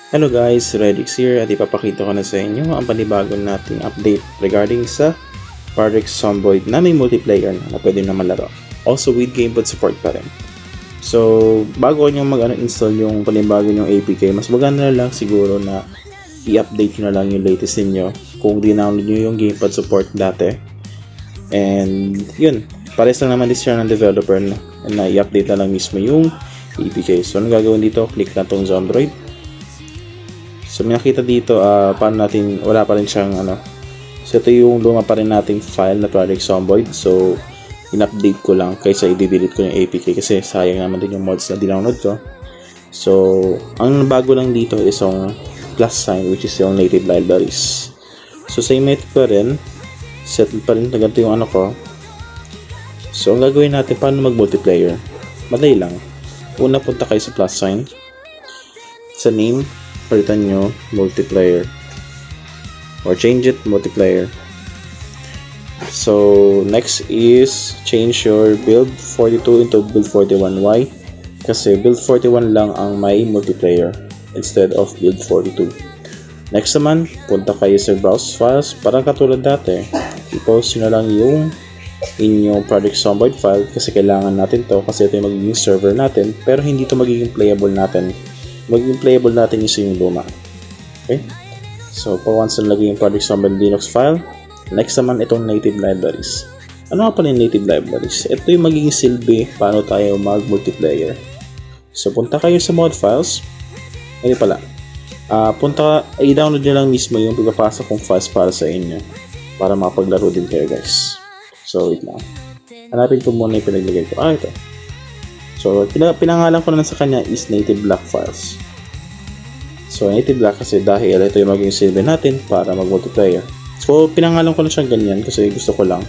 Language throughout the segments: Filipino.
Hello guys, Redix here at ipapakita ko na sa inyo ang panibagong nating update regarding sa Project Zomboid na may multiplayer na pwede na malaro. Also with gamepad support pa rin. So, bago nyo install yung panibagong yung APK, mas maganda na lang siguro na i-update nyo na lang yung latest ninyo kung di-download nyo yung gamepad support dati. And yun, pares lang naman this year ng developer na i-update na lang mismo yung APK. So, anong gagawin dito? Click na tong Zomboid. So may nakita dito paano natin, wala pa rin siyang So ito yung luma pa rin nating file na Project Zomboid. So in-update ko lang kaysa i-delete ko yung APK kasi sayang naman din yung mods na download ko. So ang bago lang dito is yung plus sign, which is yung native libraries. So same method pa rin, set pa rin na ganito yung ko. So ang gagawin natin, paano mag-multiplayer? Madali lang. Una, punta kayo sa plus sign, sa name, palitan nyo multiplayer or change it multiplayer. So next is change your build 42 into build 41. Why? Kasi build 41 lang ang may multiplayer instead of build 42. Next naman, punta kayo sa browse files, parang katulad dati. I-post nyo na lang yung inyong Project Zomboid file kasi kailangan natin to kasi ito yung magiging server natin, pero hindi to magiging playable natin. Magiging playable natin yung luma. Okay? So, once nalagay yung Project Zomboid Linux file, next naman itong native libraries. Ano nga pala yung native libraries? Ito yung magiging silbi paano tayo mag-multiplayer. So, punta kayo sa mod files. Ayun pala. I-download nyo lang mismo yung pagpapasa kong files para sa inyo para makapaglaro din kayo, guys. So, wait lang. Hanapin ko muna yung pinaglagay ko. Ito. So, pinangalan ko na sa kanya is native block files. So, native block kasi dahil ito yung magiging silbi natin para mag-multiplayer. So, pinangalan ko na siyang ganyan kasi gusto ko lang.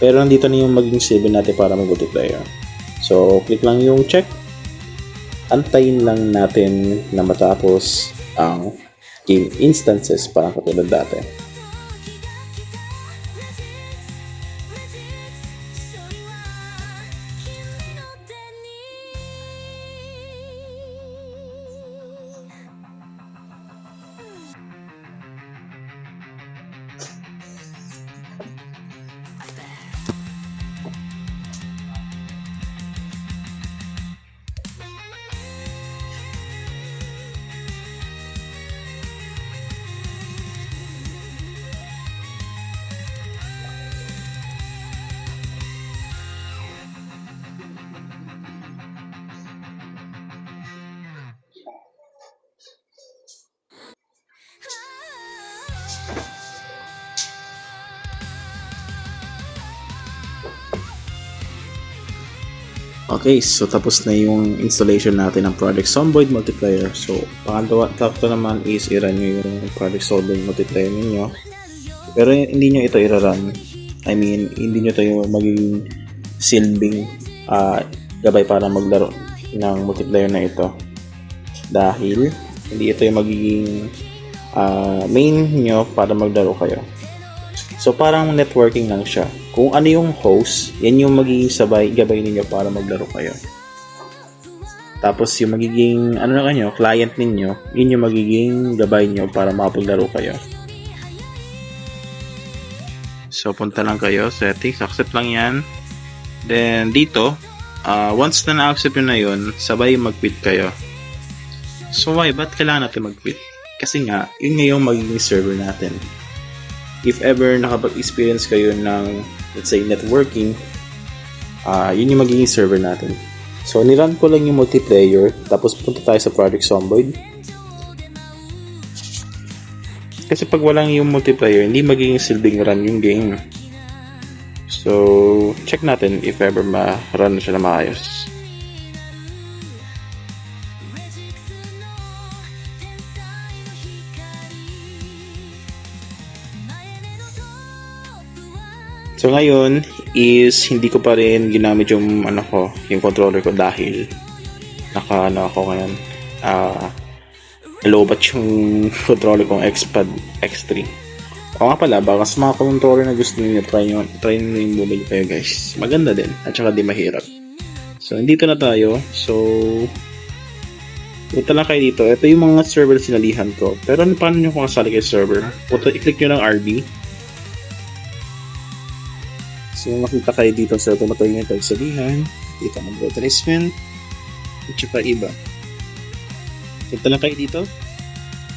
Pero nandito na yung magiging silbi natin para mag-multiplayer. So, click lang yung check. Antayin lang natin na matapos ang game instances para katulad dati. Okay, so tapos na yung installation natin ng Project Zomboid Multiplayer. So, tatlo naman is i-run nyo yung Project Zomboid Multiplayer ninyo. Pero hindi nyo ito i-run. I mean, hindi nyo ito yung magiging silbing gabay para maglaro ng multiplayer na ito. Dahil, hindi ito yung magiging main nyo para maglaro kayo. So, parang networking lang siya. Kung ano yung host, yan yung magiging gabay ninyo para maglaro kayo. Tapos, yung magiging, client ninyo, yun yung magiging gabay nyo para makapaglaro kayo. So, punta lang kayo, settings, accept lang yan. Then, dito, once na na-accept nyo na yun, sabay mag-quit kayo. So, why? Ba't kailangan natin mag-quit? Kasi nga, yun nga yung magiging server natin. If ever nakapag-experience kayo ng, let's say, networking, yun yung magiging server natin. So, nirun ko lang yung multiplayer, tapos punta tayo sa Project Zomboid. Kasi pag walang yung multiplayer, hindi magiging silbing run yung game. So, check natin if ever ma-run na siya na maayos. So ngayon is hindi ko pa rin ginamit yung yung controller ko dahil ako ngayon. Low batch yung controller kong Xpad X3. O nga pala, baka sa mga controller na gusto niyo try nyo yung bumili kayo, guys. Maganda din at saka di mahirap. So nandito na tayo. So Punta lang kayo dito. Ito yung mga server sinalihan ko. Pero paano nyo kung kasali kayo server? I-click nyo ng RB. So, makita kayo dito sa tumatay nyo yung salihan. Dito ang advertisement. At saka iba. Punta lang kayo dito.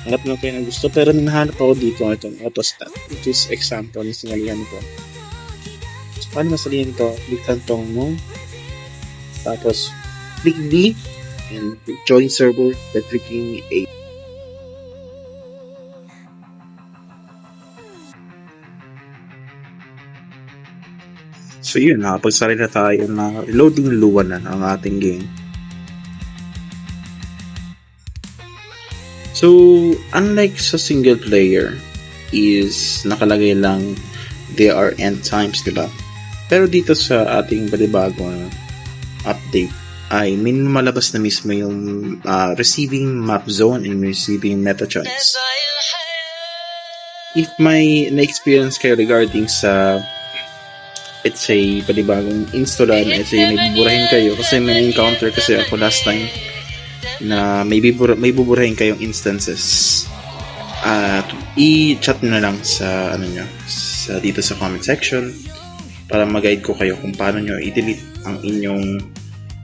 Hanap lang kayo ng gusto. Pero nahanap ako dito itong autostat. Which is example ng sinalihan ko. So, paano masalihan ko? Click ang tong mo. Tapos, click B. And join server by clicking A. So yun, nakapagsali na tayo na loading luwan na ang ating game. So, unlike sa single player, is nakalagay lang there are end times, diba? Pero dito sa ating panibagong update, ay may malabas na mismo yung receiving map zone and receiving meta choice. If may na-experience kayo regarding sa let's say panibagong installer, let's say may buburahin kayo kasi may encounter kasi ako last time na may buburahin kayong instances, i-chat na lang sa sa dito sa comment section para mag-guide ko kayo kung paano nyo i-delete ang inyong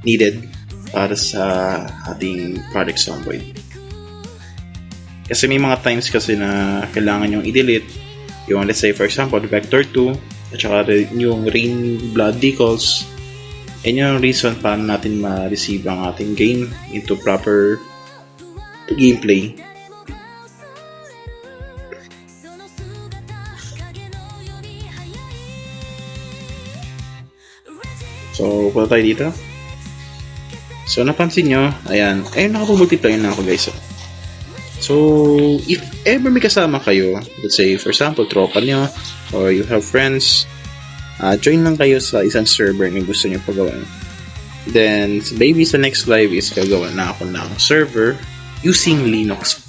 needed para sa ating Project Zomboid. Kasi may mga times kasi na kailangan yung i-delete yung, let's say for example, Vector 2 at saka yung Rain Blood Decals. And yung reason paano natin ma-receive ang ating game into proper gameplay. So, punta tayo dito. So, napansin nyo, ayun, nakapag-multiply na ako guys. So, if ever may kasama kayo, let's say, for example, tropa nyo, or you have friends, join lang kayo sa isang server na gusto nyo pagawin. Then, maybe sa next live is gagawa na ako ng server using Linux.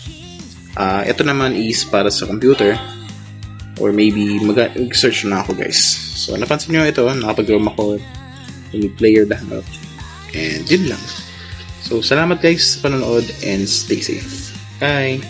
Ito naman is para sa computer, or maybe mag-search na ako guys. So, napansin nyo ito, nakapag-roam ako, may player lahat. And yun lang. So, salamat guys sa panonood and stay safe. Bye!